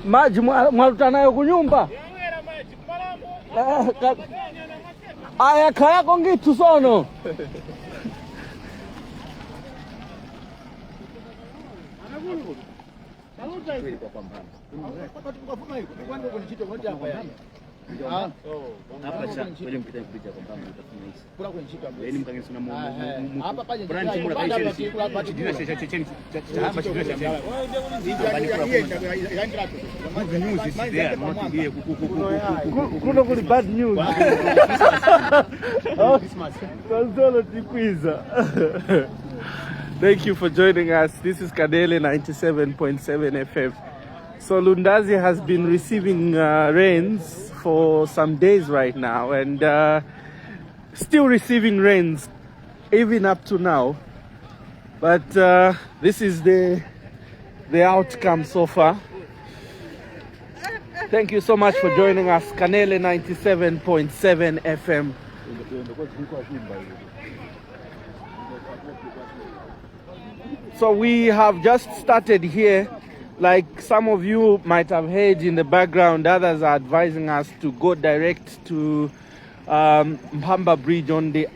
Maji mwaluta nayo kunyumba? Aya kaya kongitu sono. Bad news. Thank you for joining us. This is Kadele 97.7 FM. So Lundazi has been receiving rains for some days right now, and still receiving rains even up to now. But this is the outcome so far. Thank you so much for joining us. Kanele 97.7 FM. So we have just started here. Like some of you might have heard in the background, others are advising us to go direct to Mpamba Bridge on the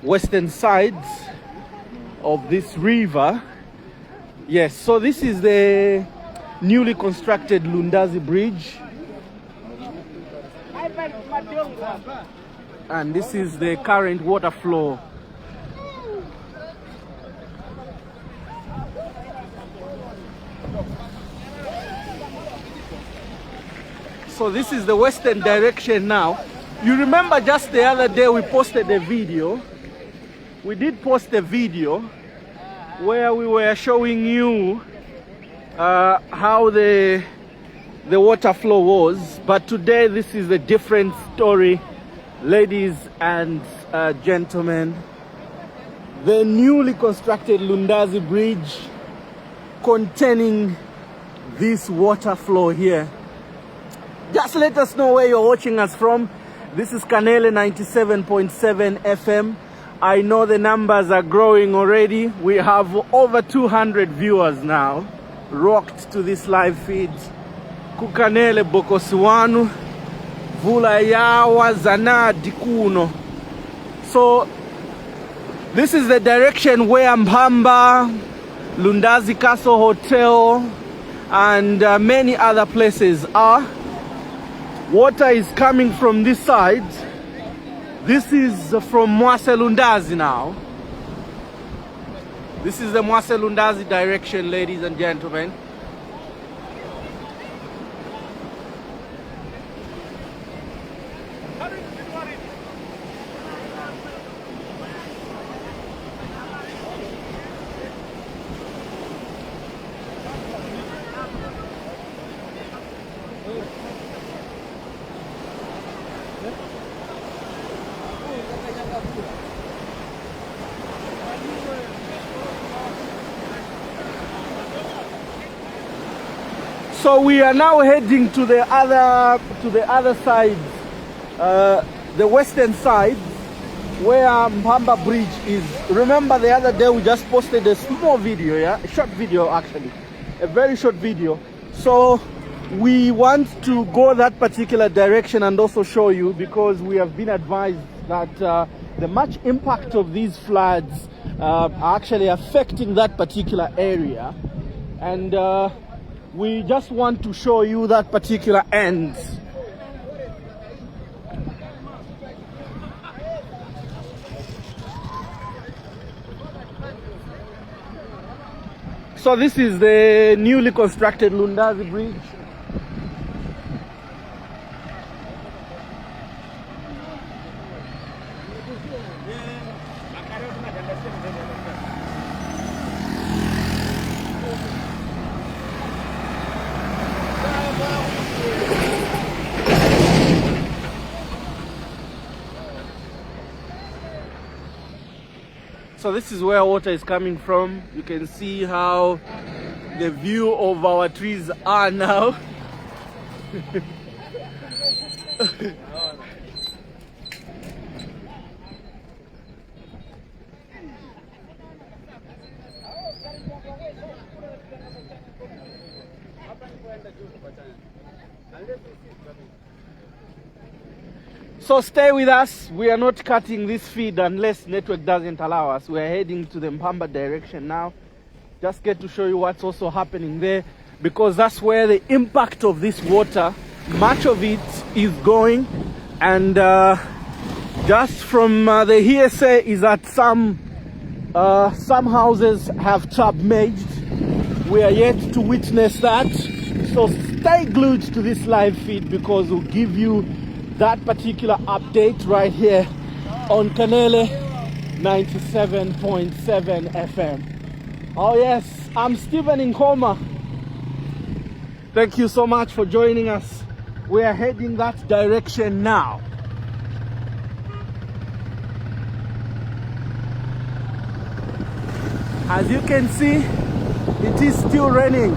western sides of this river. Yes, so this is the newly constructed Lundazi Bridge. And this is the current water flow. So this is the western direction now. You remember just the other day we posted a video. We did post a video where we were showing you how the water flow was. But today this is a different story, ladies and gentlemen. The newly constructed Lundazi Bridge containing this water flow here. Just let us know where you're watching us from. This is Kanele 97.7 FM. I know the numbers are growing already. We have over 200 viewers now rocked to this live feed. Kukanele Bokosiwanu, Vula Yawa Zanadi Kuno. So this is the direction where Mpamba, Lundazi Castle Hotel, and many other places are. Water is coming from this side. This is from Mwase Lundazi now. This is the Mwase Lundazi direction, ladies and gentlemen. So we are now heading to the other side, the western side, where Mpamba Bridge is. Remember the other day we just posted a small video, a short video actually, a very short video. So we want to go that particular direction and also show you, because we have been advised that the much impact of these floods are actually affecting that particular area, and we just want to show you that particular end. So this is the newly constructed Lundazi Bridge. So this is where water is coming from. You can see how the view of our trees are now. So stay with us. We are not cutting this feed unless network doesn't allow us. We are heading to the Mpamba direction now. Just get to show you what's also happening there, because that's where the impact of this water, much of it is going. And just from the hearsay is that some houses have submerged. We are yet to witness that. So stay glued to this live feed, because we'll give you that particular update right here on Kanele 97.7 FM. Oh yes, I'm Stephen Nkoma. Thank you so much for joining us. We are heading that direction now. As you can see, it is still raining.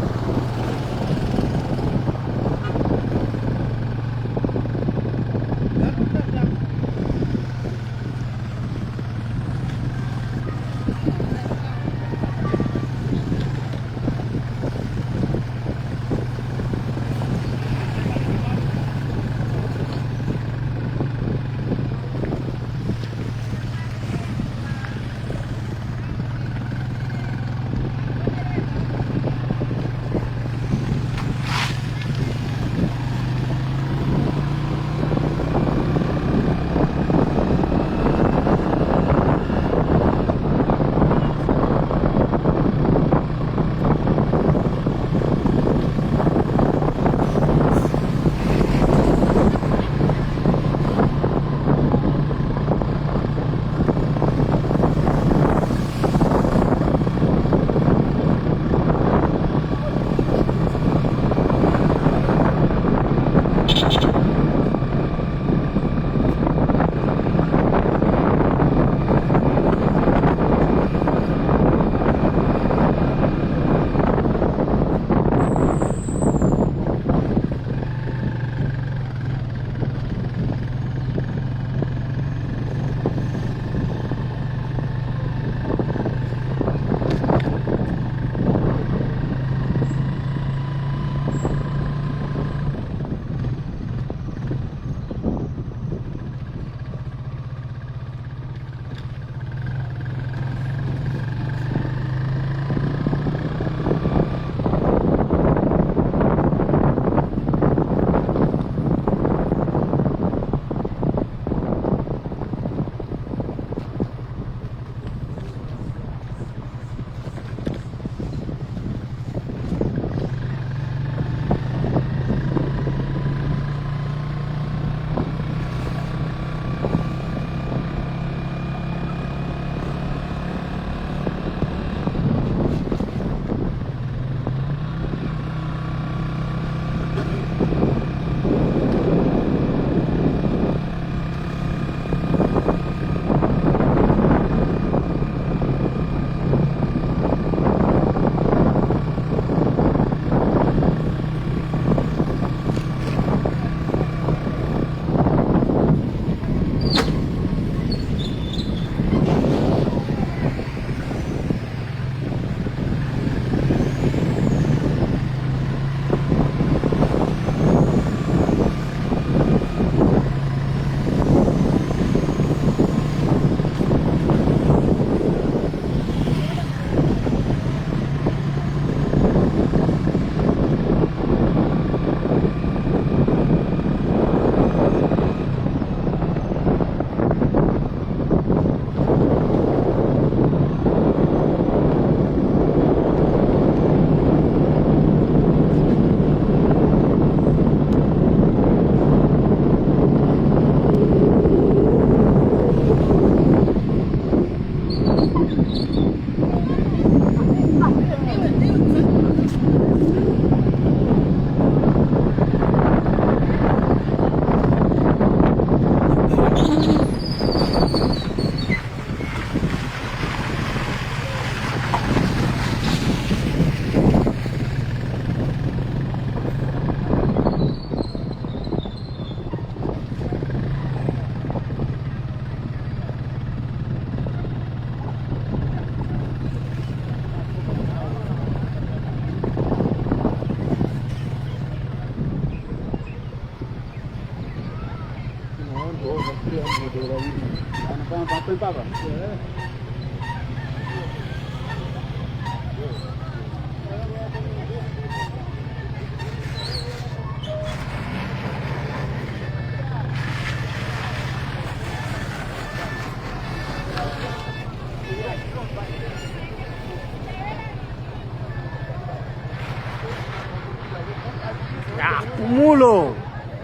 Mulo.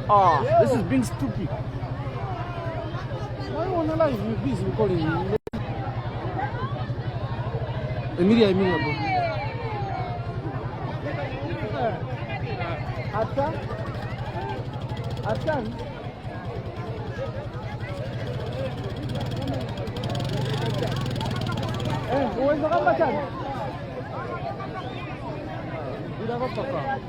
Oh, this is being stupid. Why you wanna lie? You busy recording. Emilia, bro. Atan. Uweza kama tani. Bila papa.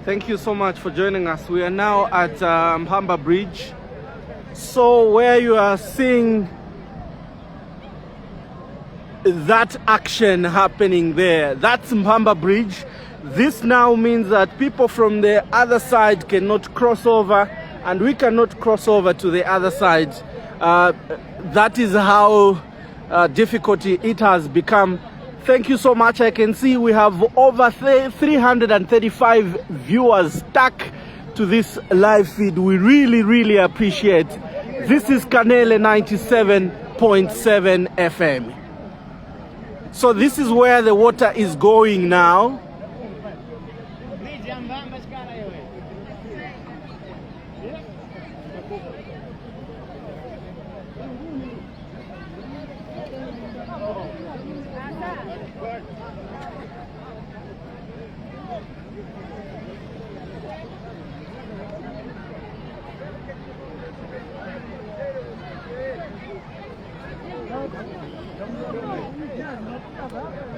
Thank you so much for joining us. We are now at Mpamba Bridge. So where you are seeing that action happening there, that's Mpamba Bridge. This now means that people from the other side cannot cross over, and we cannot cross over to the other side. That is how difficult it has become. Thank you so much. I can see we have over 335 viewers stuck to this live feed. We really appreciate. This is Kanele 97.7 FM. So this is where the water is going now.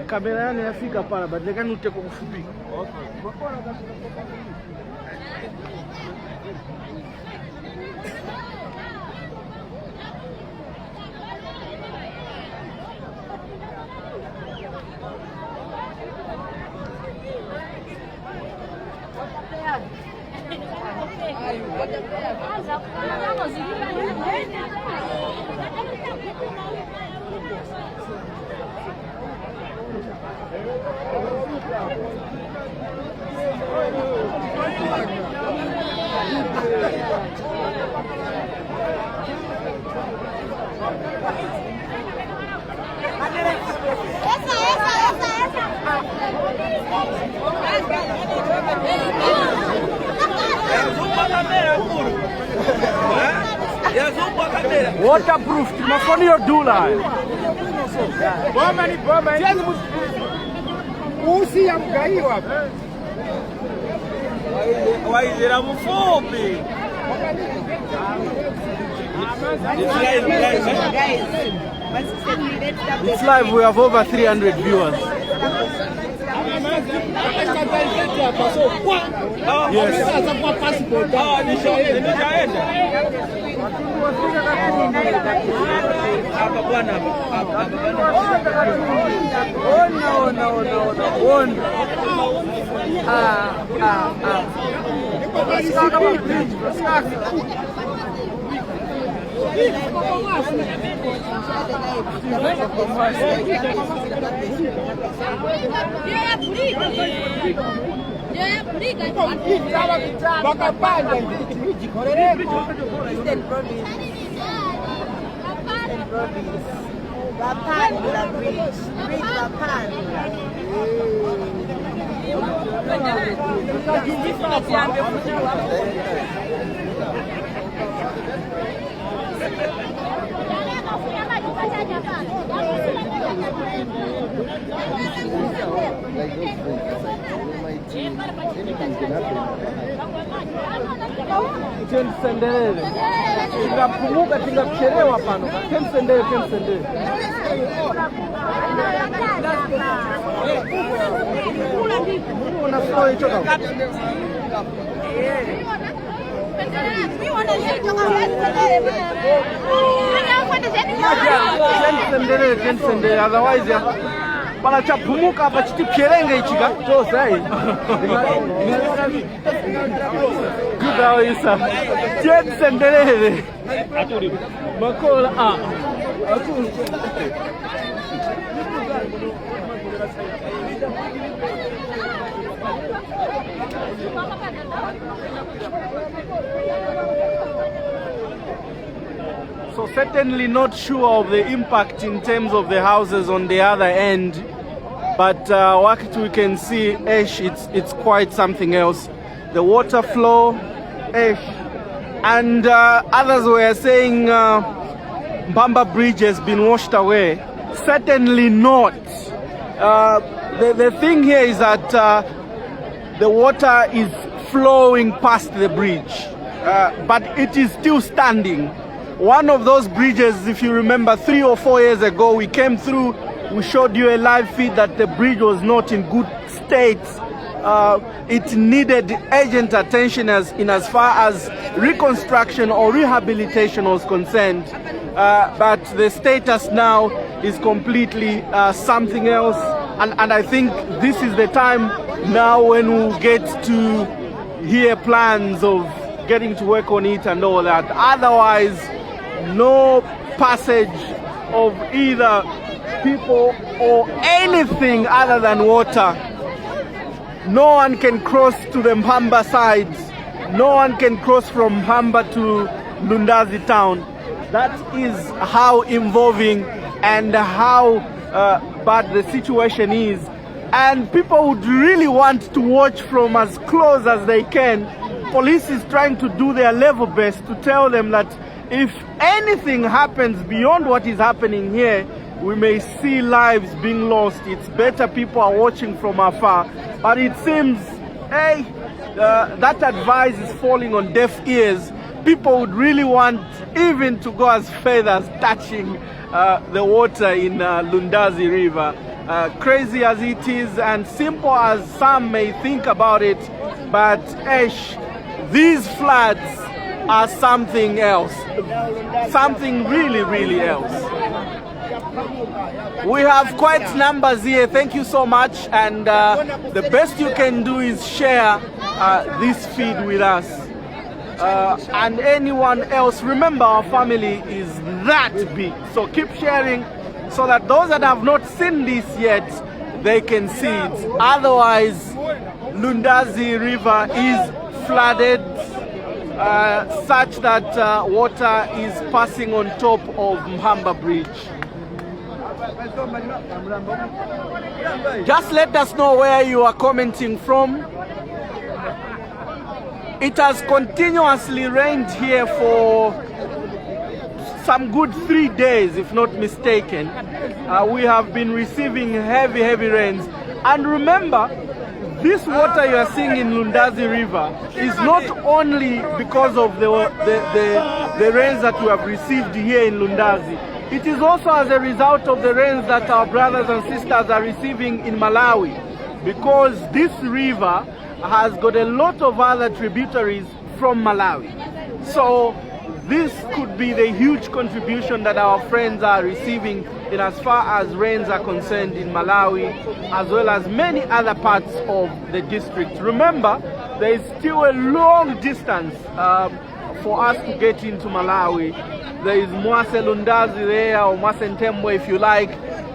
Kamera yani yafika pala badilekani uteko kufupi. Waterproof, mafoni yo dula. Bomani. Usi ya mgai wapi? Waizera mfupi. It's live, we have over 300 viewers. Yes. province. Bapanda bridge. Bridge Bapanda. Sendele. Tingapunguka tingakuchelewa pano. Sendele. Una flow hicho kama. Sendele otherwise ya panachapumuka hapa chitipcherenge ichika to sai kudaisa sendele makola So certainly not sure of the impact in terms of the houses on the other end, but what we can see, it's quite something else. The water flow, and others were saying Mpamba Bridge has been washed away. Certainly not. The thing here is that the water is flowing past the bridge, but it is still standing. One of those bridges, if you remember, 3 or 4 years ago, we came through, we showed you a live feed that the bridge was not in good state. It needed urgent attention as far as reconstruction or rehabilitation was concerned. But the status now is completely something else. And I think this is the time now when we'll get to hear plans of getting to work on it and all that. Otherwise, no passage of either people or anything other than water. No one can cross to the Mpamba sides. No one can cross from Mpamba to Lundazi town. That is how involving and how bad the situation is. And people would really want to watch from as close as they can. Police is trying to do their level best to tell them that if anything happens beyond what is happening here, we may see lives being lost. It's better people are watching from afar. But it seems, that advice is falling on deaf ears. People would really want even to go as far as touching the water in Lundazi River. Crazy as it is and simple as some may think about it, but these floods are something else. Something really, really else. We have quite numbers here. Thank you so much. And the best you can do is share this feed with us. And anyone else, remember our family is that big. So keep sharing so that those that have not seen this yet, they can see it. Otherwise, Lundazi River is flooded such that water is passing on top of Mpamba Bridge. Just let us know where you are commenting from. It has continuously rained here for some good 3 days, if not mistaken. We have been receiving heavy rains. And remember, this water you are seeing in Lundazi River is not only because of the rains that we have received here in Lundazi. It is also as a result of the rains that our brothers and sisters are receiving in Malawi, because this river has got a lot of other tributaries from Malawi. So this could be the huge contribution that our friends are receiving in as far as rains are concerned in Malawi, as well as many other parts of the district. Remember, there is still a long distance for us to get into Malawi. There is Mwase Lundazi there, or Mwase Ntembwe if you like.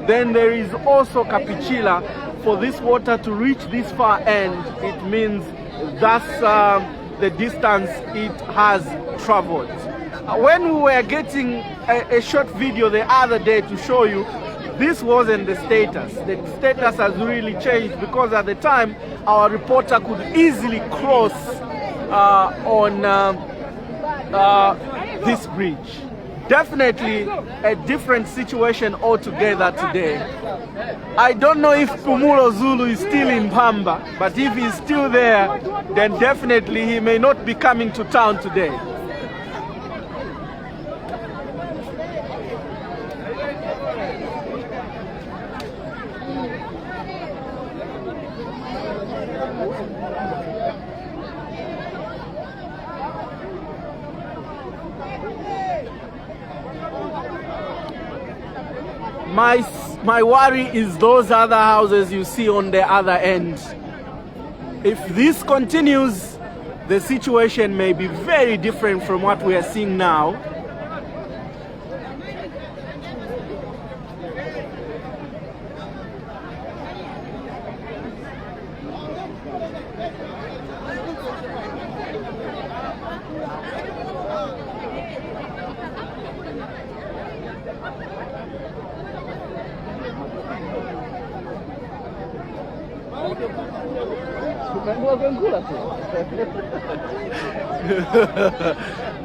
Then there is also Kapichila. For this water to reach this far end, it means that's the distance it has traveled. when we were getting a short video the other day to show you, this wasn't the status. The status has really changed because at the time our reporter could easily cross on this bridge. Definitely a different situation altogether today. I don't know if Pumulo Zulu is still in Pamba, but if he's still there, then definitely he may not be coming to town today. My worry is those other houses you see on the other end. If this continues, the situation may be very different from what we are seeing now.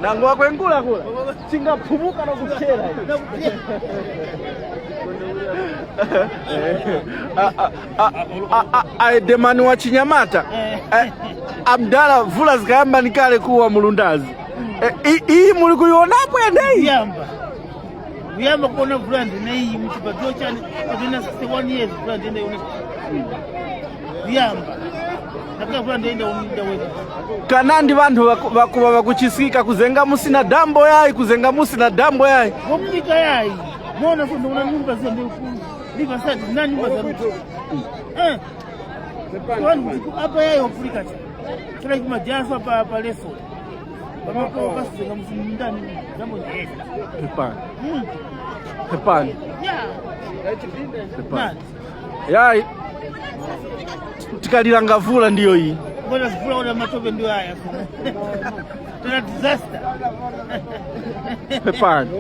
Nangwa kwengula kula chingapumuka nokuchera aedemani wa Chinyamata Abdala vula zikayamba nikale kuwa mulundazi iyi muli kuionapo eneyi Uyamba kuona brand nei mchipato chani adina 61 years brand ndio uyamba nakaka brand ndio wewe kanandi vantu vakuva vakuchisika kuzenga musina dambo yayi kuzenga musina dambo yayi ngopika yayi mona ndo una nyumba zende ukulu liva sasa na nyumba za mtu hapa yayi Afrika kila kama jasa hapa leso kama kwa basi kama msindani jambo ni hapana hapana yayi tikalilanga vula ndiyo hii mbona vula wala matope ndio haya tuna disaster hapana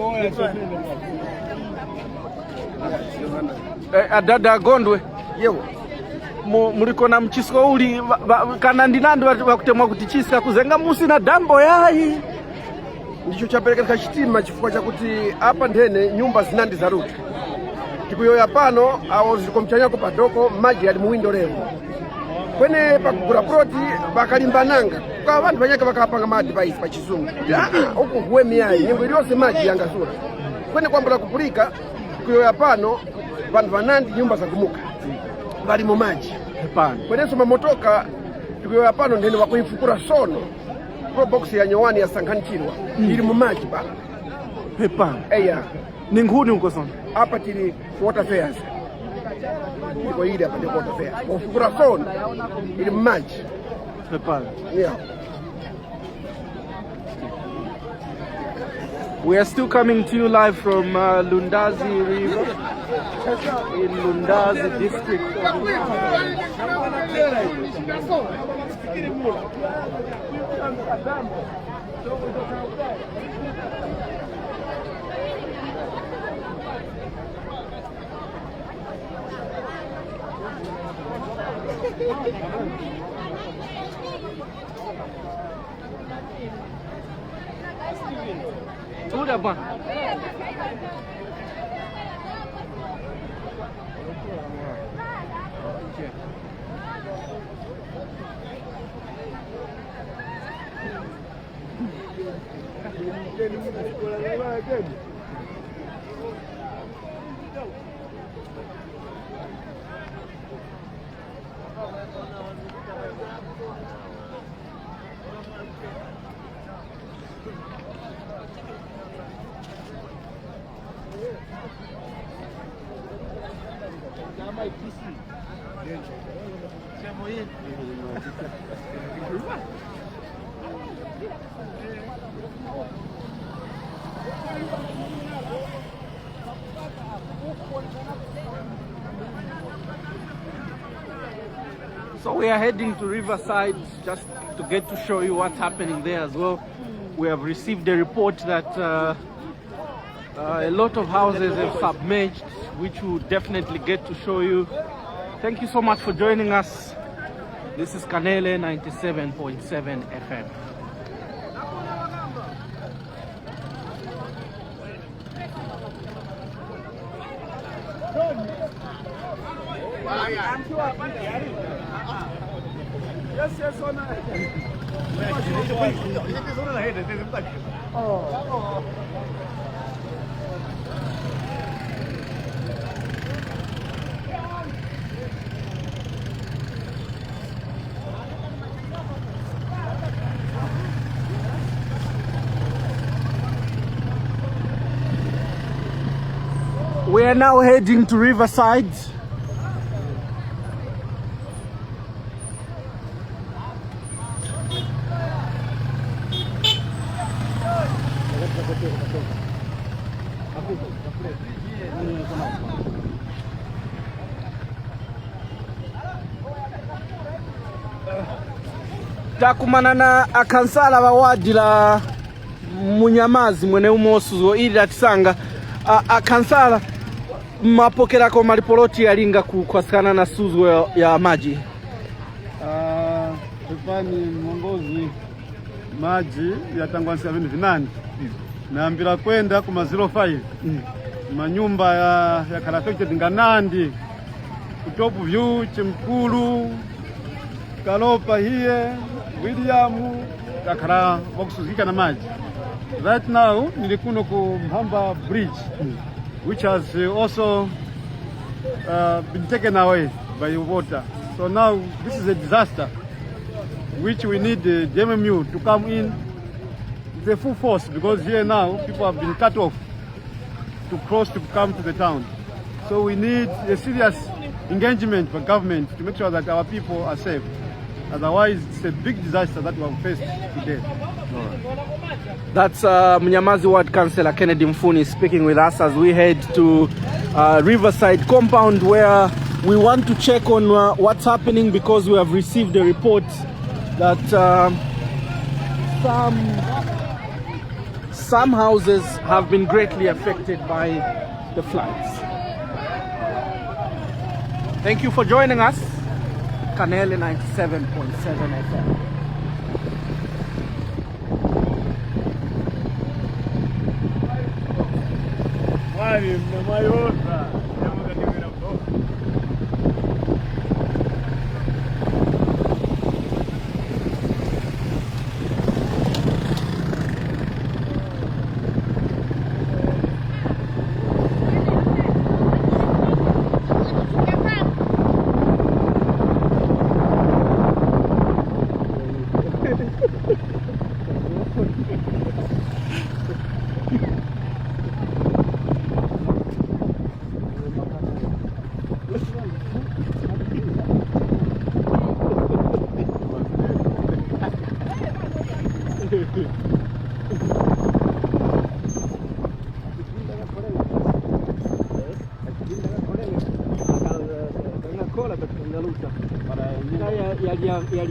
adada gondwe yewo muliko na mchisko uli kana ndinandi wakutemwa kutichisa kuzenga musi na dambo yayi ndicho chapereka chitima chifukwa chakuti apa ndene nyumba zinandi zaruti tikuyoya pano awo zikomchanyako padoko maji ali muwindo lero kwene pakugura proti bakalimbananga kwa vantu vanyaka vakapanga madi paisi pachizungu uku kuwemi yayi nyengo iliyose maji yangazura kwene kwambula kupulika tikuyoya pano vantu vanandi nyumba zakumuka bali mu maji kwenenso mamotoka tikuyoya pano ndene wakuifukura sono pro box ya nyowani ya sankhanichirwa ili mu maji ba pepana eya ninguni uko sono hapa tili water fairs iko ile hapa ndiko water fairs ufukura sono ili mu maji pepana yeah. We are still coming to you live from Lundazi River in Lundazi district. Udah bang. So we are heading to Riverside just to get to show you what's happening there as well. we have received a report that a lot of houses have submerged, which we'll definitely get to show you. Thank you so much for joining us. This is Kanele 97.7 FM. We are now heading to Riverside. Takumana na akansala wa wadi la Munyamazi mwene umosuzo ili atisanga akansala mapokera kwa malipoloti ya linga kukwasikana na suzo ya maji. Tufani mwongozi maji ya tangwansi ya vini vinani naambila kwenda kuma 05 manyumba ya karafekte dinganandi kutopu view chimkulu Kalopa hiye William takara wakusuzika na maji. Right now nilikuno ku Mhamba Bridge which has also been taken away by water. So now this is a disaster which we need the JMMU to come in with a full force, because here now people have been cut off to cross to come to the town. So we need a serious engagement for government to make sure that our people are safe. Otherwise, it's a big disaster that we have faced today. That's Mnyamazi Ward Councillor Kennedy Mfuni speaking with us as we head to Riverside compound, where we want to check on what's happening, because we have received a report that some houses have been greatly affected by the floods. Thank you for joining us. Kanele 97.7 FM.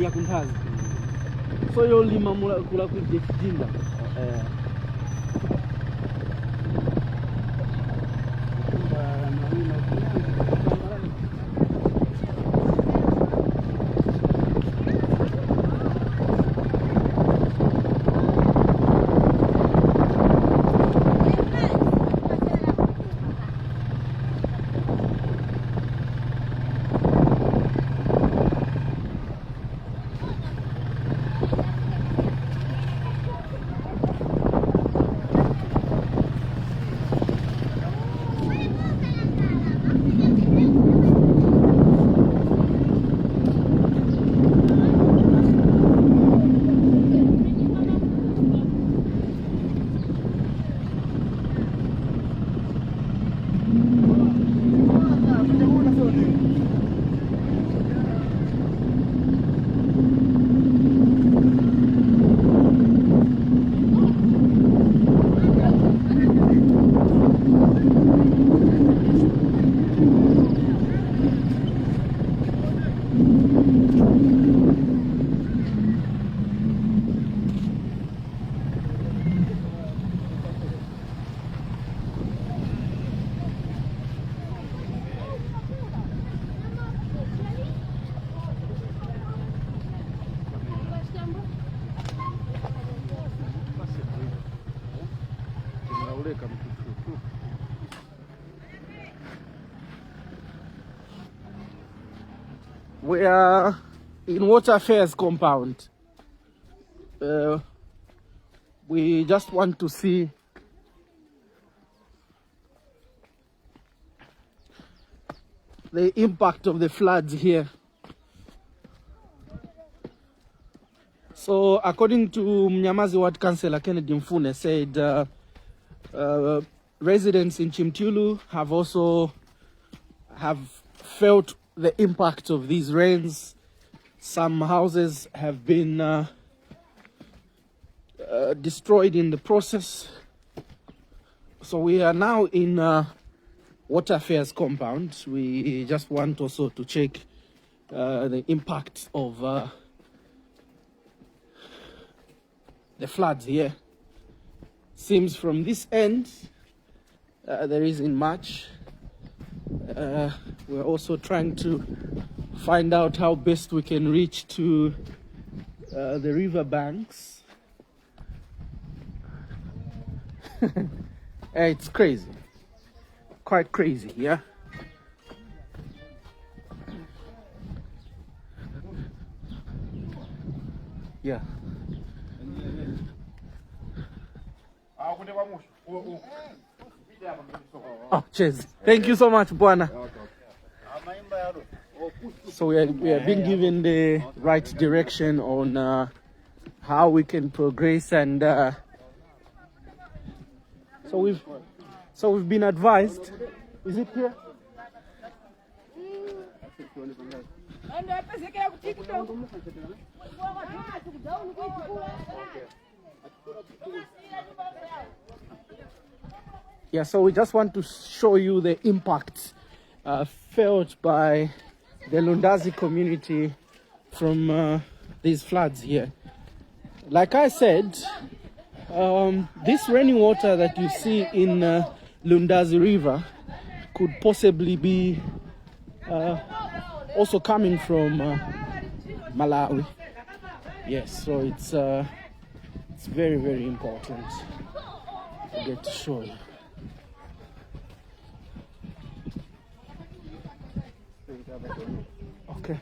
Ya kuntazi. So yo lima mula kula kujinda. We are in Water Affairs compound. We just want to see the impact of the floods here. So according to Mnyamazi Ward Councillor Kennedy Mfune said residents in Chimtulu have felt the impact of these rains. Some houses have been destroyed in the process. So we are now in Water Affairs compound. We just want also to check the impact of the floods here. Seems from this end there isn't much. We're also trying to find out how best we can reach to the river banks. It's crazy, quite crazy, yeah. Yeah. Oh, cheers. Thank you so much, Bwana. So we are being given the right direction on how we can progress, and so we've been advised. Is it here? Yeah, so we just want to show you the impact felt by the Lundazi community from these floods here. Like I said, this rainy water that you see in Lundazi River could possibly be also coming from Malawi. Yes, so it's very, very important to get to show you. Okay.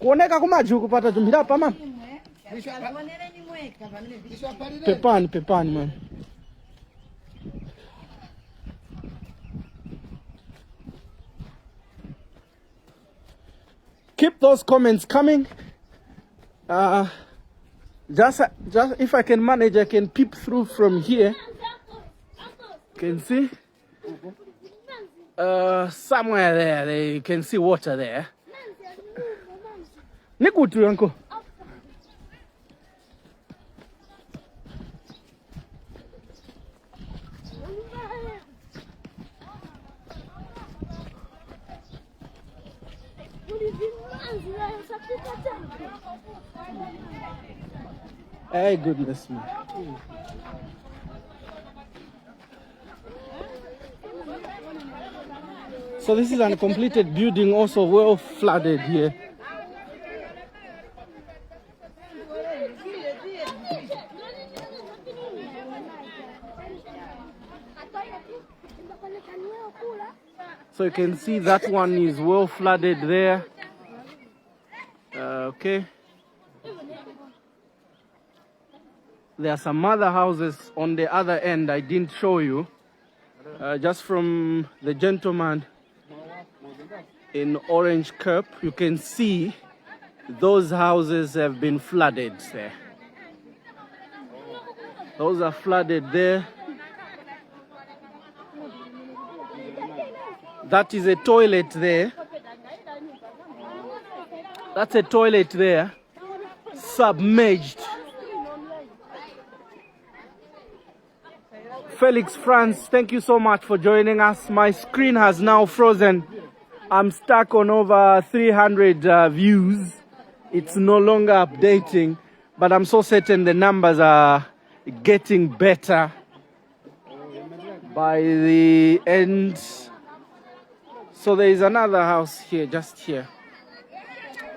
Kuoneka kumaji kupata tumira hapa mama. Pepani man. Keep those comments coming. Just if I can manage, I can peep through from here. Can see? Somewhere there, you can see water there. Nikutu uncle. Hey, goodness me. So this is an completed building, also well flooded here. So you can see that one is well flooded there. Okay. There are some other houses on the other end I didn't show you. Just from the gentleman in orange cap, you can see those houses have been flooded there. Those are flooded there. That is a toilet there. That's a toilet there, submerged. Felix France, thank you so much for joining us. My screen has now frozen. I'm stuck on over 300 views. It's no longer updating, but I'm so certain the numbers are getting better by the end. So there is another house here, just here.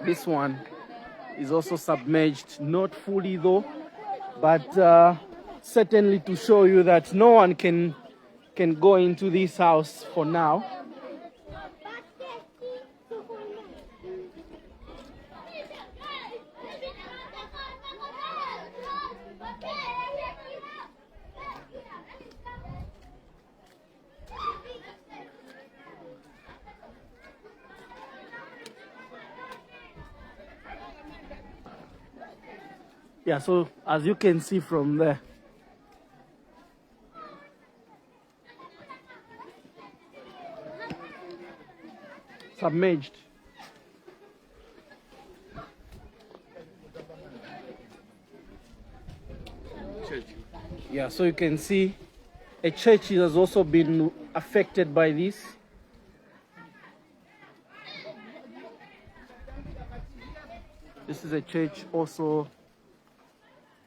This one is also submerged, not fully though, but certainly to show you that no one can go into this house for now. Yeah, so as you can see from there, submerged. Yeah, so you can see a church has also been affected by this. This is a church also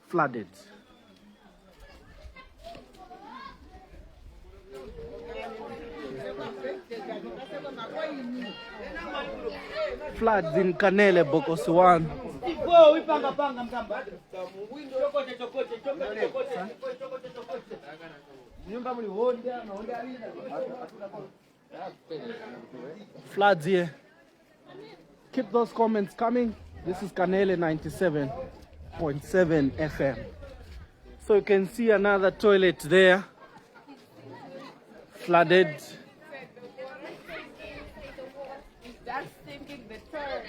flooded. Floods in Kanele Bokoswan. Floods here. Keep those comments coming. This is Kanele 97.7 FM. So you can see another toilet there, flooded. That's thinking the turn.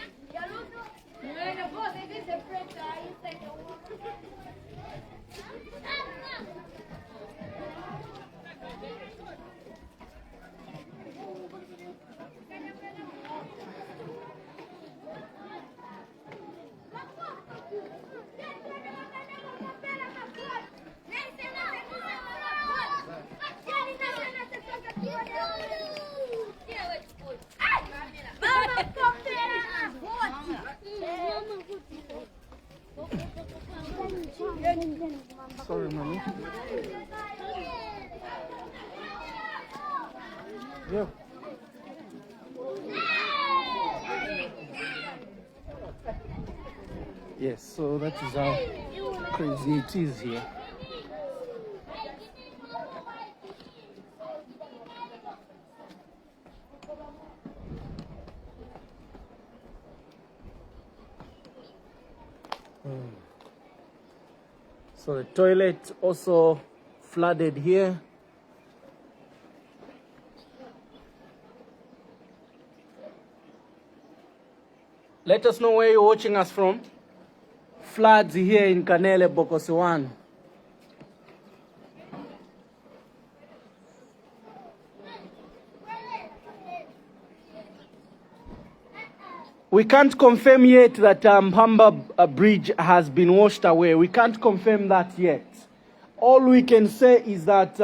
Sorry, mommy. Yeah. Yes, so that is how crazy it is here. So the toilet also flooded here. Let us know where you're watching us from. Floods here in Kanele Bokoswan. We can't confirm yet that Hamba Bridge has been washed away. We can't confirm that yet. All we can say is that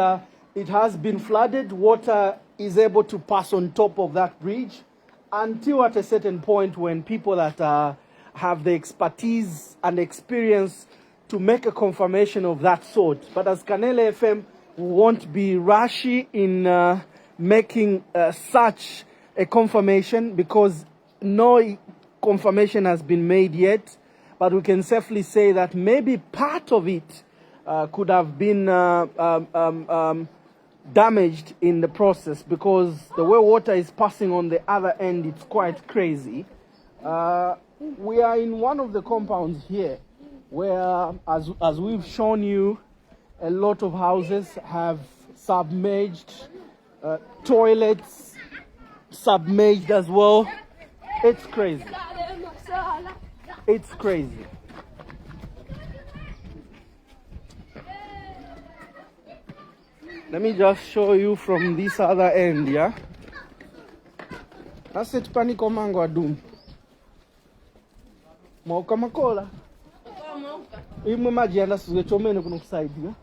it has been flooded. Water is able to pass on top of that bridge until at a certain point when people that have the expertise and experience to make a confirmation of that sort. But as Kanele FM, we won't be rushy in making such a confirmation because no confirmation has been made yet, but we can safely say that maybe part of it could have been damaged in the process because the way water is passing on the other end, it's quite crazy. We are in one of the compounds here where, as we've shown you, a lot of houses have submerged, toilets submerged as well. It's crazy. It's crazy. Let me just show you from this other end, yeah? That's it, paniko mango adum. Mauka makola. Imwe maji yana suge chomene kuno kusaidia.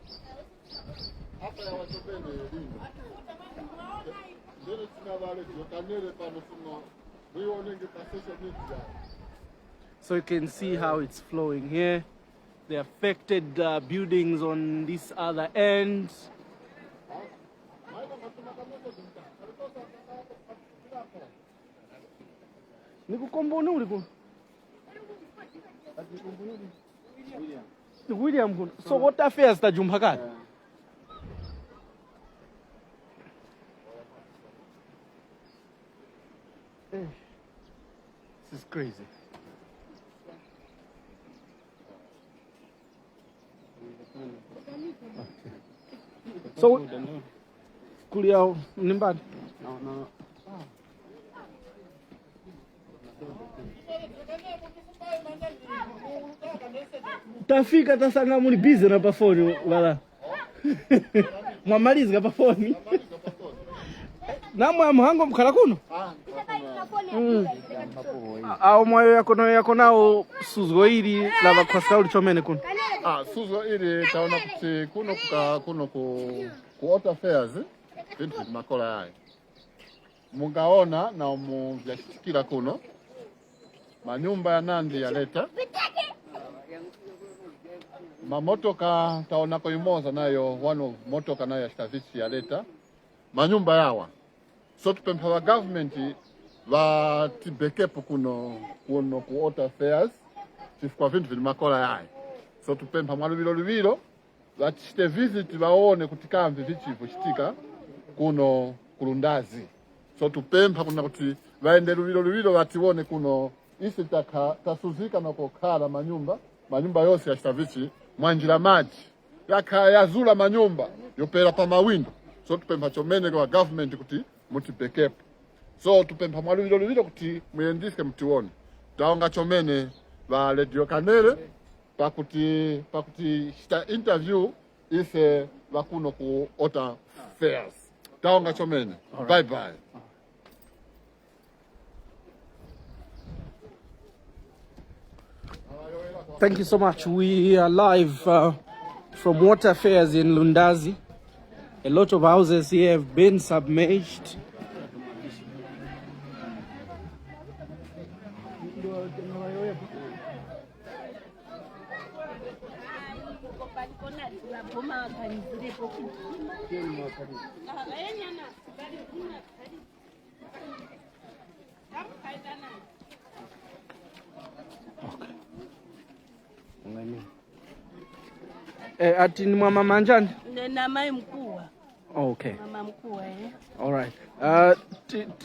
So you can see how it's flowing here. The affected buildings on this other end. William, so what affairs that Jumpakat? This is crazy. So, kulia nimbani? No. Tafika tasanga muli busy na pafoni wala. Mwamaliza pafoni. Namwe muhango mkala kuno? Au mwayo yako nao suzgo ili lava kwa sauli chomene kuno? Suzgo ili taona kuti kuno kuota fairs vintu makola yae. Mungaona na vyashikira kuno manyumba ya Nandi ya leta mamotoka taona ko imoza nayo one of motoka nayo yashitavichi ya leta manyumba yawa so tupempa wa government va tibekepo kuno kuota fairs tifukwa vintu vili makola yae so tupempa mwaluvilo vachite visit vaone kutikamvi vichivo chitika kuno kulundazi so tupempa kuna kuti vaende luvilo vatione kuno isi tasuzika na kokhala manyumba yose ya shitavichi mwanjila maji yazula manyumba yopera pa mawindo so tupempa chomene kwa government kuti mutipekepo so tupempa mwaluvilo kuti muyendiske mtione taonga chomene va Radio Kanele pakuti shita interview ise vakuno ku ota fairs taonga chomene. Bye bye. Thank you so much. We are live from water fairs in Lundazi. A lot of houses here have been submerged. Ati ni mama manjani? Na mai mkuu. Okay. Mama mkuu All right.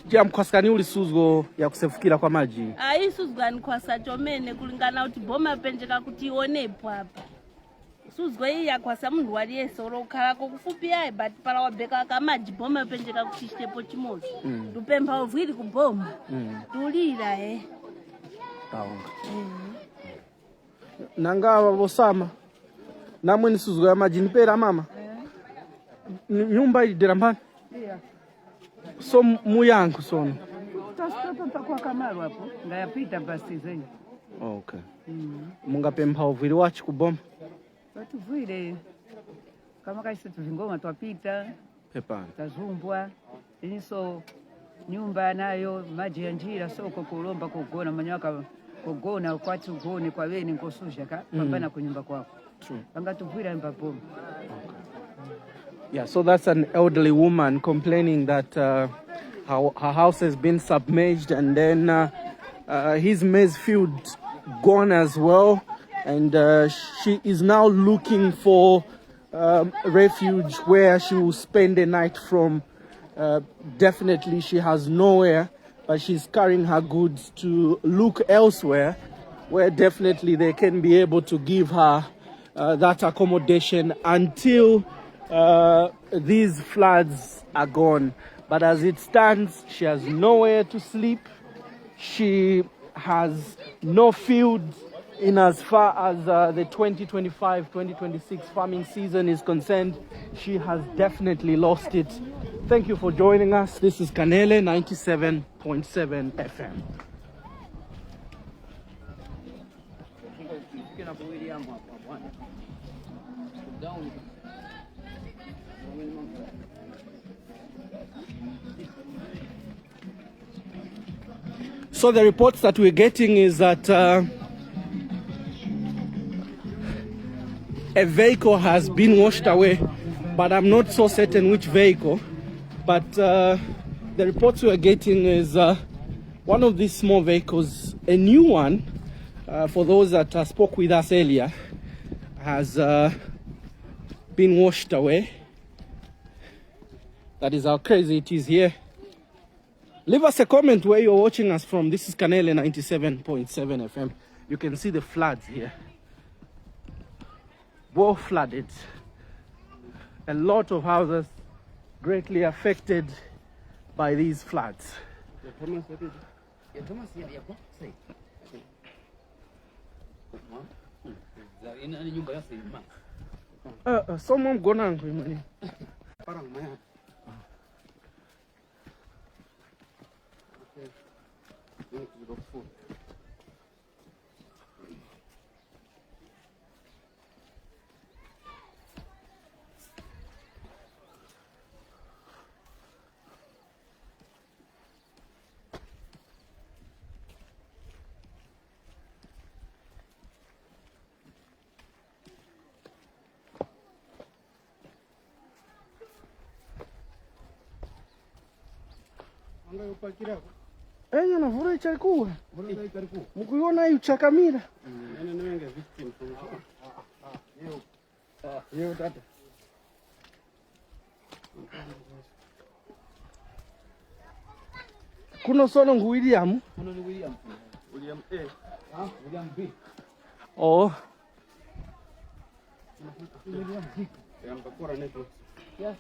Tia mkwaskani uli suzgo ya kusefukira kwa maji? Hii suzgo ni kwa sachomene kulingana uti boma penjeka kuti ionepo hapa. Suzgo hii ya kwa samundu waliye soro ukala kukufupi hai but pala wabeka kamaji boma penjeka kuchishitepo chimozi. Tupempa uvili kuboma. Tulira Taonga. Nangawa bosama. Namwe ni suzgo ya maji nipera mama? Nyumba idera mbani? So muyangu sono? Tasta kwa kamaru hapo. Ngayapita basi zenye. Okay. Munga pempa uvili wachi kuboma? Watu vile kama kaisi tuvingoma twapita. Pepani. Tazumbwa. Iniso nyumba nayo maji ya njira soko kulomba kugona manyaka kugona ukwati ugone kwa weni nkosusha ka pambana kunyumba kwako. True. Anga tuvira mpapoma. Yeah, so that's an elderly woman complaining that her house has been submerged and then his maize field gone as well. And she is now looking for refuge where she will spend the night from. Definitely she has nowhere, but she's carrying her goods to look elsewhere where definitely they can be able to give her that accommodation until these floods are gone. But as it stands, she has nowhere to sleep. She has no field in as far as the 2025-2026 farming season is concerned. She has definitely lost it. Thank you for joining us. This is Kanele 97.7 FM. So the reports that we're getting is that a vehicle has been washed away, but I'm not so certain which vehicle. But the reports we're getting is one of these small vehicles, a new one, for those that spoke with us earlier, has been washed away. That is how crazy it is here. Leave us a comment where you're watching us from. This is Kanele 97.7 FM. You can see the floods here. Well flooded. A lot of houses greatly affected by these floods. Someone gonna money. Enya na vura icharikuwa. Mukuiona hiyo chakamira. Yeo tata. Kuno sono ngu William. Kuno ni William. William A. William B. Oh. William B. Yambakura neto. Yes.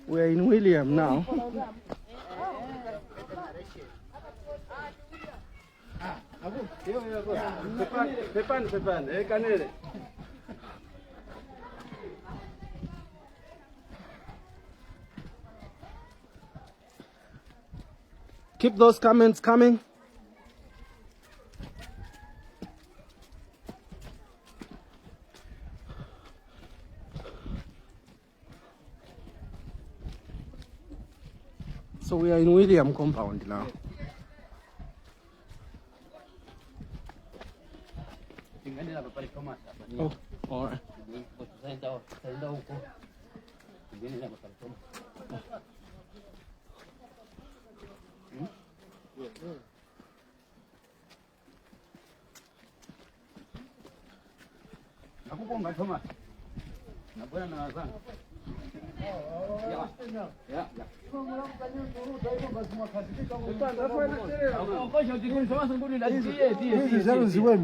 We're in William now. Keep those comments coming. So we are in William compound now. Oh, all right.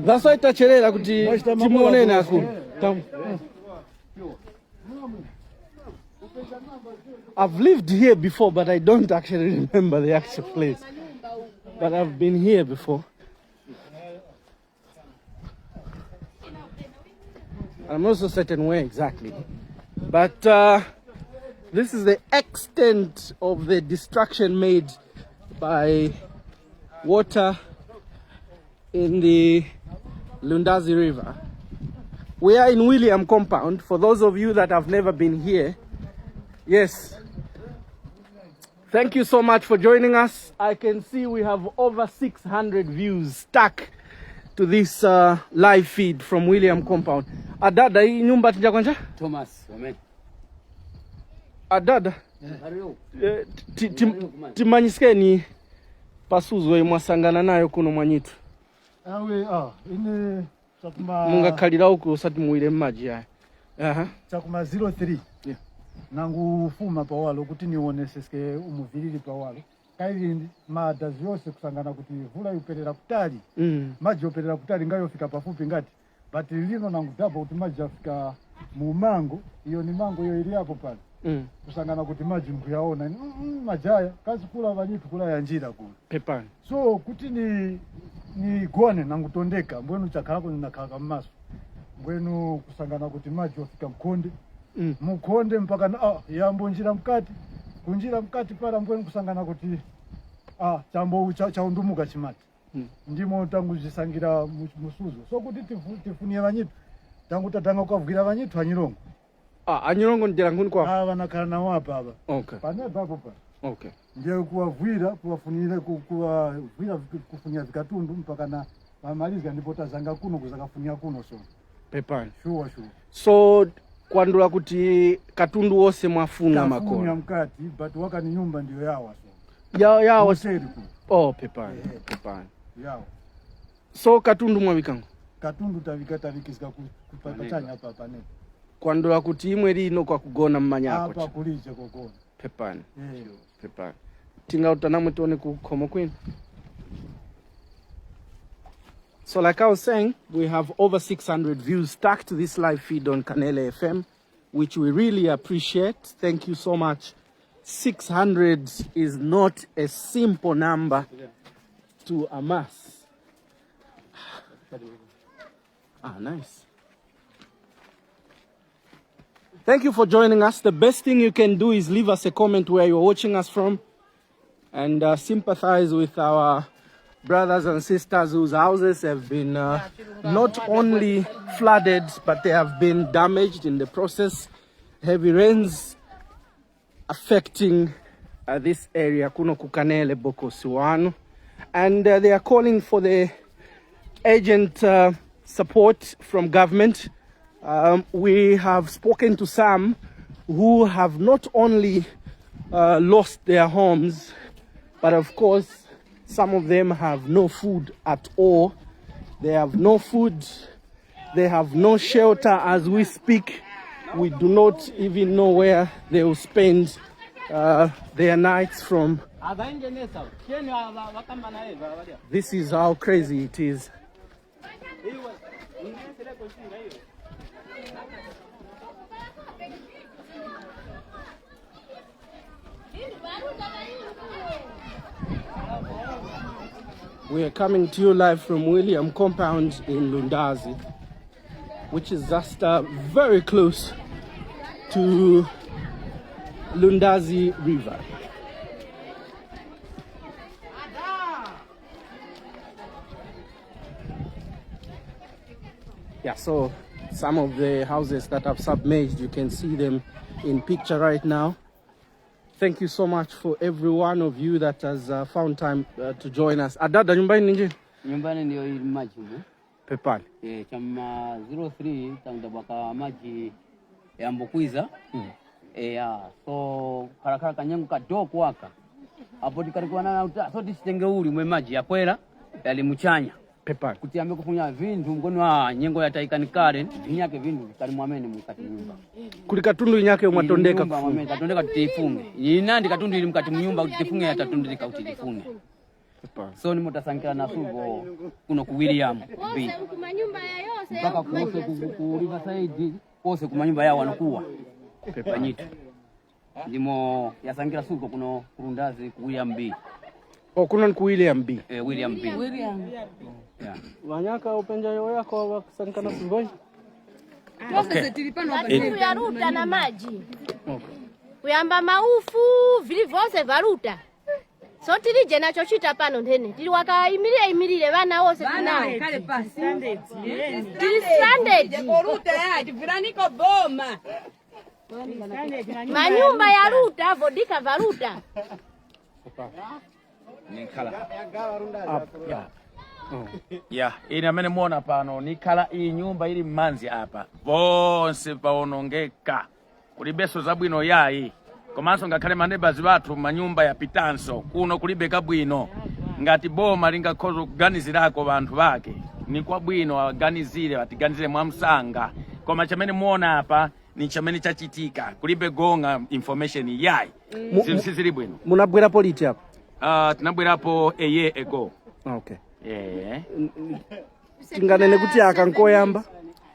That's why tachelewa kuti timuone naku. I've lived here before, but I don't actually remember the actual place. But I've been here before. I'm not so certain where exactly. But this is the extent of the destruction made by water in the Lundazi River. We are in William compound. For those of you that have never been here, yes, thank you so much for joining us. I can see we have over 600 views stuck to this live feed from William compound. Adada, hii nyumba tija kwanja? Thomas, amen. Adada. Timanyiskeni pasuzo imwasangana nayo kuno mwanyitu. Awe ine chakuma munga kalira uko sati muire maji haya. Aha. Chakuma 03. Yeah. Nangu fuma pawalo kuti nioneseske umuviriri pawalo. Kairindi madazi yose kusangana kuti vula yoperera kutali. Maji yoperera kutali ngayo fika pafupi ngati. But lino nangu dabo kuti maji afika mu mango, iyo ni mango yo iri hapo pale. Kusangana kuti maji mkuyaona majaya kazi kula vanyitu kula ya njira kula. Pepani. So kuti ni gone nangu tondeka mbwenu chakalako ninakaka mmaso. Mbwenu kusangana kuti maji wafika mkonde. Mkonde mpaka yambo njira mkati. Kunjira mkati para mbwenu kusangana kuti chambo cha undumuka chimati. Ndimo tangu jisangira musuzo. So kuti tifunie vanyitu. Tangu tatanga kuvugira vanyitu anyirongo. Anyirongo njira nguni kwa? Vanakala na wapa hapa. Okay. Pane papo pa. Okay. Ndiye kuwavuira, kuwafunira kuwavuira kufunia vikatundu mpaka na mamaliza ndipo tazanga kuno kuzakafunia kuno so. Pepani. Sure. So kwandula kuti katundu wose mwafuna makona. Kafunia mkati, but waka ni nyumba ndiyo yawa so. Ya Hoteli. Oh, pepani. Pepani. Yao. So Katundu mwavikango. Katundu tavikisika kupatanya hapa ne. Kwandola kuti imwe lino kwa kugona mmanyako. Hapa kuliche kokona. Pepani. Pepani. Tinga utanamwe tuone kukomo kwenu. So like I was saying, we have over 600 views stuck to this live feed on Kanele FM, which we really appreciate. Thank you so much. 600 is not a simple number to amass. Ah, nice. Thank you for joining us. The best thing you can do is leave us a comment where you're watching us from and sympathize with our brothers and sisters whose houses have been not only flooded, but they have been damaged in the process. Heavy rains affecting this area, Kuno Kukanele Bokosiwano. And they are calling for the urgent support from government. We have spoken to some who have not only lost their homes, but of course, some of them have no food at all. They have no food. They have no shelter as we speak. We do not even know where they will spend their nights from. This is how crazy it is. We are coming to you live from William Compound in Lundazi, which is just very close to Lundazi River. Yeah, so some of the houses that have submerged, you can see them in picture right now. Thank you so much for every one of you that has found time to join us. Adada, nyumbani nje? Nyumbani ndio hii maji. Pepani. Chama 03 tangabaka maji ya mbokwiza. So karakara kanyangu kadoko waka. Hapo tikarikuwa na so tisitenge uli mwe maji ya kwera yalimuchanya. Pepani. Kutiambe kufunya vindu ngono wa nyengo ya taikanikare vinyake vindu kali mwamene mukati nyumba. Kuli Katundu inyake umatondeka kufunga. Mwamene katondeka tutifunge. Inandi Katundu ili mkati mnyumba tutifunge ya tatundika utifunge. Pepani. So ni mutasankira na subo kuno ku William B. Kumanyumba ya yose. Mpaka kuose ku Riverside kose kumanyumba yao wanakuwa. Pepanyitu. Ndimo yasangira suko kuno Lundazi ku William B. Oh, kuno ku William B. William B. William. Yeah. Wanyaka upenja yako wasankana sivoi? Okay. Ya ruta na maji. Kuyamba maufu vilivose varuta. So tilije nacho chita pano ndene. Tili imirire vana wose tunao. Kale pasi. Tili stranded. Koruta ya tiviraniko boma. Manyumba ya ruta vodika varuta. Nikala. Ya, ini amene muona pano nikala iyi nyumba ili mmanzi apa. Vonse paonongeka. Kulibeso zabwino yayi. Komanso ngakhale manebazi bathu manyumba ya pitanso kuno kulibeka bwino. Ngati boma lingakhoza kuganizirako banthu bake. Ni kwa bwino aganizire batiganizire mwamsanga. Koma chamene muona apa ni chamene chachitika. Kulibe gonga information yayi. Sisi bwino. Munabwera politi hapa? Tinabwerapo a year ago. Okay. Yeah. Tinganene kuti akankoyamba?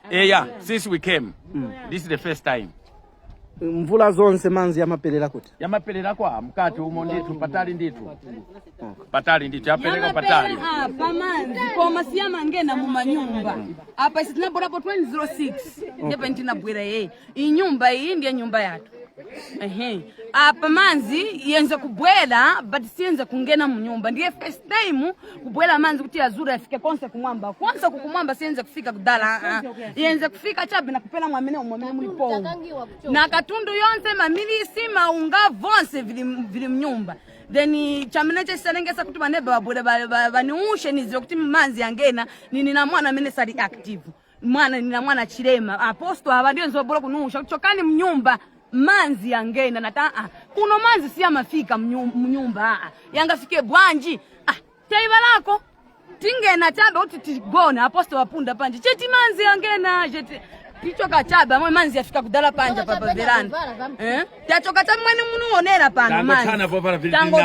Yeah, since we came. This is the first time. Mvula zonse manzi yamaperera kuti? Yamaperera kwa mkati umo nditu patali nditu. Patali nditu yapeleka patali. Apa manzi koma siyama ngena mu manyumba. Apa isi tinabwera po 2006. Ndepa ntinabwera ye. Iyi nyumba iyi ndiye nyumba yatu. Apa manzi yenza kubwela but siyenza kungena mu nyumba. Ndiye first time kubwela manzi kuti azura afike konse kumwamba. Konse kukumwamba siyenza kufika kudala. Yenza kufika chabe na kupela mwamene mulipo. Na Katundu yonse mamilisi maunga vonse vili mnyumba. Then chamene chisalengesa kuti baneba babwela baniushe nizwe kuti manzi yangena nina mwana mene sali active. Mwana nina mwana chilema. Aposto aba ndiyo nzobora kunusha kuchokani mnyumba. manzi yangena nata kuno manzi siya mafika mnyumba yangafike bwanji taiva lako tingena chabe uti tigona aposto wapunda panje cheti manzi yangena cheti pichoka chabe amwe manzi yafika kudala panja papa veranda tachoka chabe mwene munuonera pano manzi tango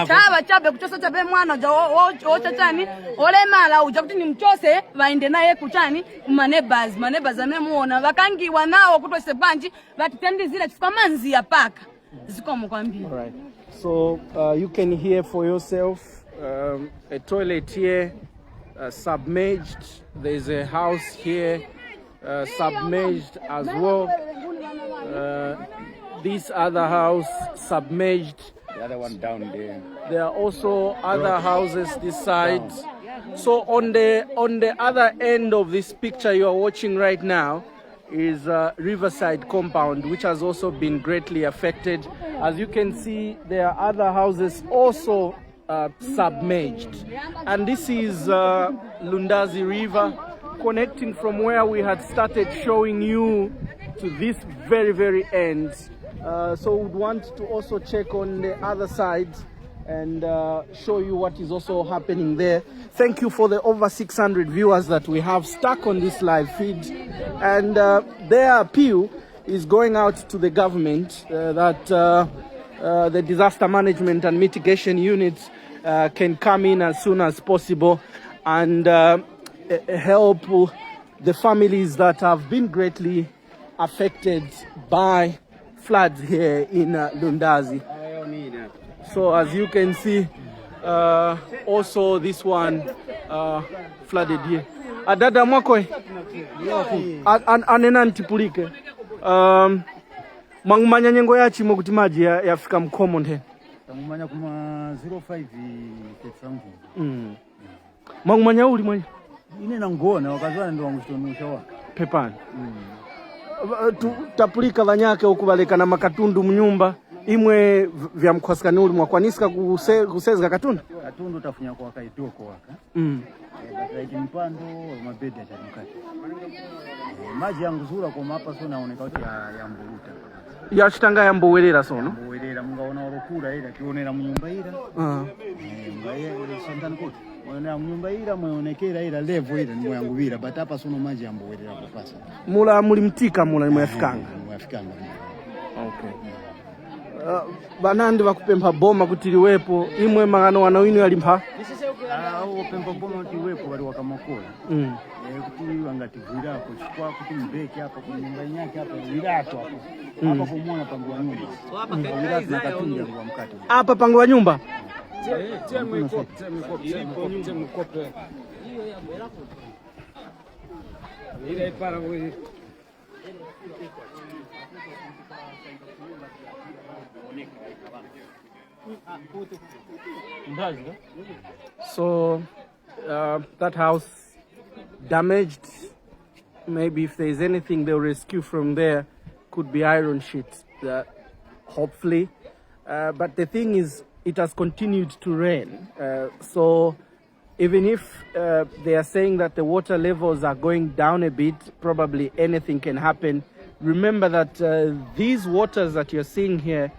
chabe kuchosa chabe mwana uja ocha chani ole mala uja kuti ni mchose vaende naye kuchani manebas amemuona vakangiwa nao kutose bwanji vatitendizira chifika manzi ya paka zikomo kwambia. All right, so you can hear for yourself a toilet here submerged. There's a house here submerged as well. This other house submerged. The other one down there. There are also other houses this side. So on the other end of this picture you are watching right now is Riverside compound, which has also been greatly affected. As you can see, there are other houses also submerged. And this is Lundazi River, connecting from where we had started showing you to this very end. So we'd want to also check on the other side and show you what is also happening there. Thank you for the over 600 viewers that we have stuck on this live feed, and their appeal is going out to the government that the disaster management and mitigation units can come in as soon as possible and help the families that have been greatly affected by floods here in Lundazi. So as you can see, also this one flooded here. Adada mwakwe anena ntipulike mwangumanya nyengo yachi mwa kuti maji yafika mkomo ndhe mwangumanya kuma 05 tetsangu mwangumanya uli mwenye ine nangona wakazwana ndo wangushtonusha waka pepani tapulika vanyake ukubaleka na makatundu mnyumba imwe vya mkhosikani uli mwakwanisika kusezga katundu tafunya kwa kaitoko waka like mpando mabedi ya chanukati maji yangu zura kwa mapa so naoneka kuti ya mburuta ya chitanga ya mbuwerera sono mbuwerera mungaona orokura ila kionera mnyumba ila mbaye santana kuti mwana mnyumba ila mwaonekera ila level ila ni mwangubira but hapa sono maji ya mbuwerera kupasa mula mulimtika mula ni mwafikanga okay. Banandi bakupempa boma kutiliwepo imwe mangano wanawinu yalimpa pempa boma kutiwepo wali wakamakula kuti wangativira kuchukua kuti mbeki hapa kwa nyumba yake hapa virato hapa kumwona pangu wa nyumba so hapa na katunja kwa mkate hapa pangu wa nyumba ile para wewe so that house damaged. Maybe if there's anything they'll rescue from there, could be iron sheets, hopefully. But the thing is, it has continued to rain. So even if they are saying that the water levels are going down a bit, probably anything can happen. Remember that these waters that you're seeing here,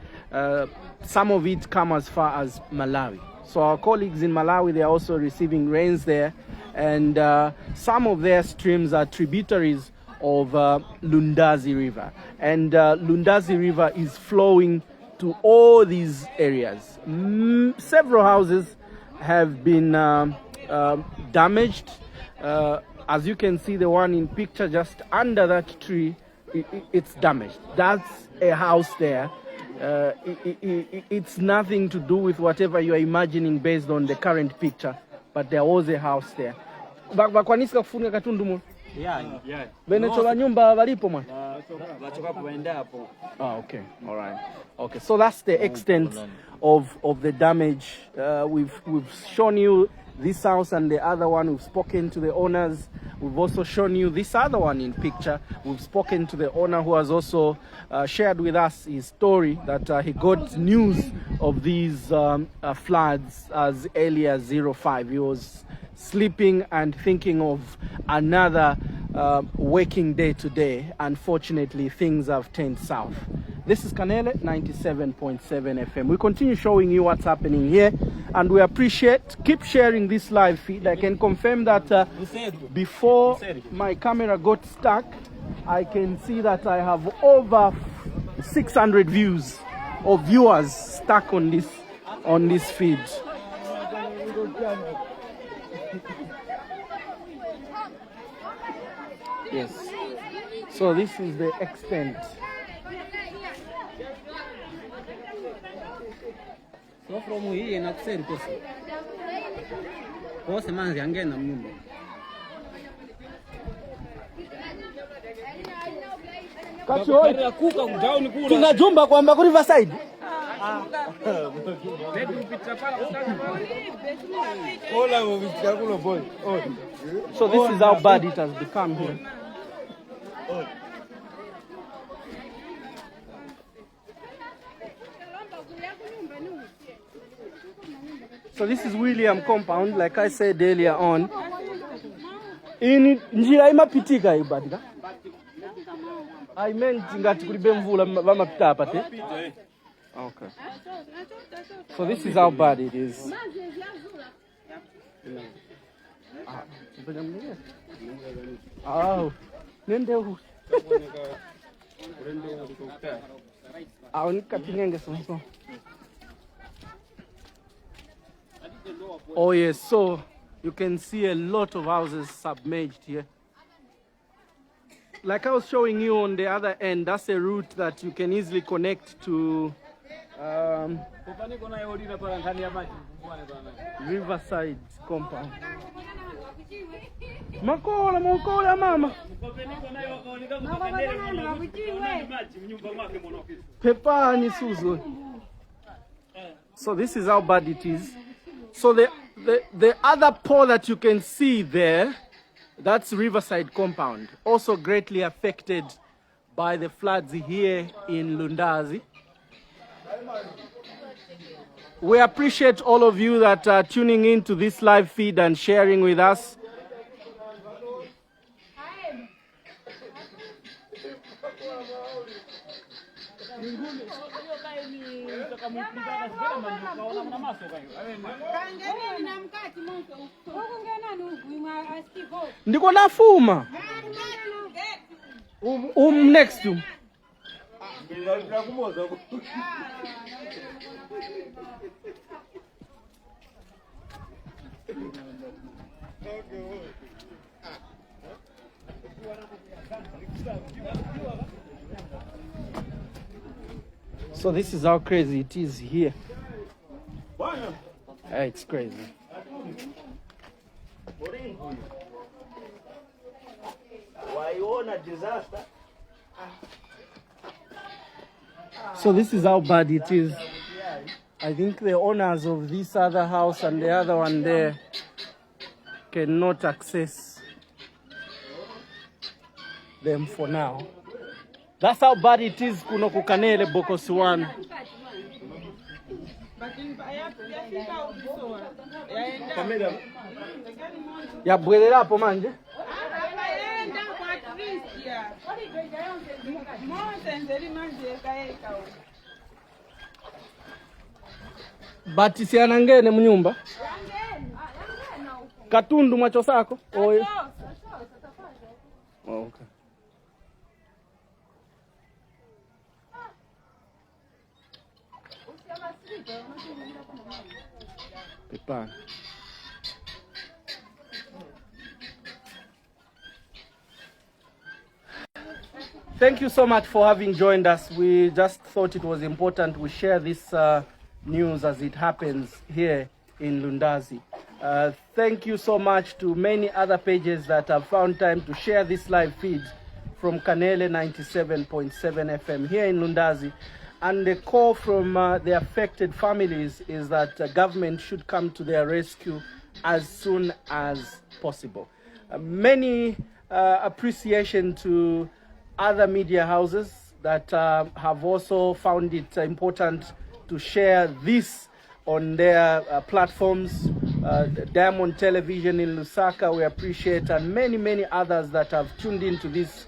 some of it come as far as Malawi. So our colleagues in Malawi, they are also receiving rains there. And some of their streams are tributaries of Lundazi River. And Lundazi River is flowing to all these areas. Several houses have been damaged. As you can see, the one in picture just under that tree, it's damaged. That's a house there. It's nothing to do with whatever you are imagining based on the current picture, but there was a house there. Bakwanisika kufunga katundu mo? Yeah. Benechola nyumba walipo mwa? Bachoka kuenda hapo. Okay. All right. Okay. So that's the extent of the damage. We've shown you this house and the other one. We've spoken to the owners. We've also shown you this other one in picture. We've spoken to the owner who has also shared with us his story that he got news of these floods as early as 05. He was sleeping and thinking of another working day today. Unfortunately, things have turned south. This is Kanele 97.7 FM. We continue showing you what's happening here, and we appreciate, keep sharing this live feed. I can confirm that before my camera got stuck, I can see that I have over 600 views or viewers stuck on this feed. Yes. So this is the extent. So from here na kuseri kosi. Kose manzi angena mnyumba. Tunajumba kwamba ku Riverside. So this is how bad it has become here. So this is William compound, like I said earlier on. In njira imapitika ibadika. I meant ngati kulibe mvula bamapita apa te. Okay. So this is how bad it is. Oh. Nende hu. Oh yes, so you can see a lot of houses submerged here. Like I was showing you on the other end, that's a route that you can easily connect to Riverside compound. Makola mama. Pepani Suzo. So this is how bad it is. So the other pole that you can see there, that's Riverside compound, also greatly affected by the floods here in Lundazi. We appreciate all of you that are tuning in to this live feed and sharing with us. Ndiko nafuma. Next to. So this is how crazy it is here. It's crazy. So this is how bad it is. I think the owners of this other house and the other one there cannot access them for now. That's how bad it is kuno kukanele Bokosi 1. Ya bwelera hapo manje. Bati si anangene mnyumba. Katundu mwacho sako. Oye. Okay. Pepani. Thank you so much for having joined us. We just thought it was important we share this news as it happens here in Lundazi. Thank you so much to many other pages that have found time to share this live feed from Kanele 97.7 FM here in Lundazi. And the call from the affected families is that government should come to their rescue as soon as possible. Many appreciation to other media houses that have also found it important to share this on their platforms. Diamond Television in Lusaka, we appreciate, and many others that have tuned into this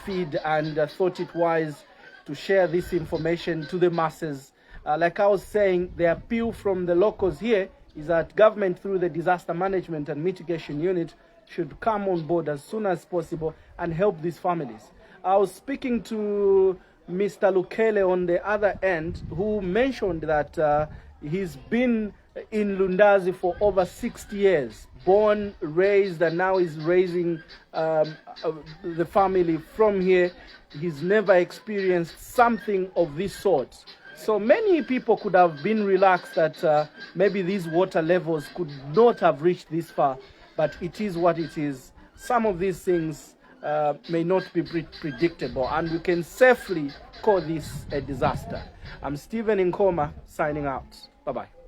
feed and thought it wise to share this information to the masses. Like I was saying, the appeal from the locals here is that government, through the Disaster Management and Mitigation Unit, should come on board as soon as possible and help these families. I was speaking to Mr. Lukele on the other end, who mentioned that he's been in Lundazi for over 60 years, born, raised, and now is raising the family from here. He's never experienced something of this sort. So many people could have been relaxed that maybe these water levels could not have reached this far, but it is what it is. Some of these things may not be predictable, and we can safely call this a disaster. I'm Stephen Nkoma, signing out. Bye-bye.